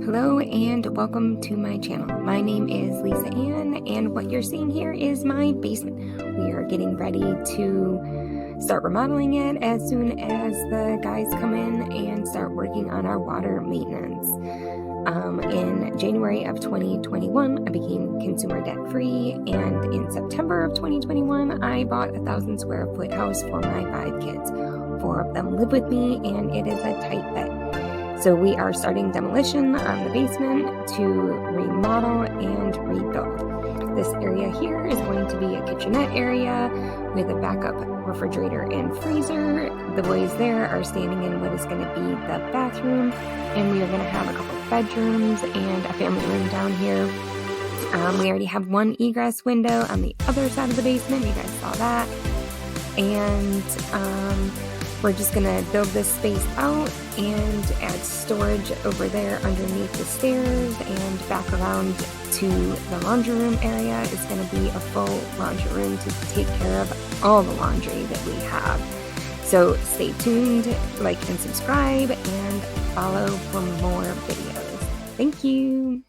Hello and welcome to my channel. My name is Lisa Ann, and what you're seeing here is my basement. We are getting ready to start remodeling it as soon as the guys come in and start working on our water maintenance. In January of 2021, I became consumer debt free, and in September of 2021, I bought a 1,000 square foot house for my 5 kids. 4 of them live with me, and it is a tight fit. So we are starting demolition on the basement to remodel and rebuild. This area here is going to be a kitchenette area with a backup refrigerator and freezer. The boys there are standing in what is going to be the bathroom, and we are going to have a couple of bedrooms and a family room down here. We already have one egress window on the other side of the basement. You guys saw that. And we're just going to build this space out and add storage over there underneath the stairs, and back around to the laundry room area is going to be a full laundry room to take care of all the laundry that we have. So stay tuned, like and subscribe, and follow for more videos. Thank you.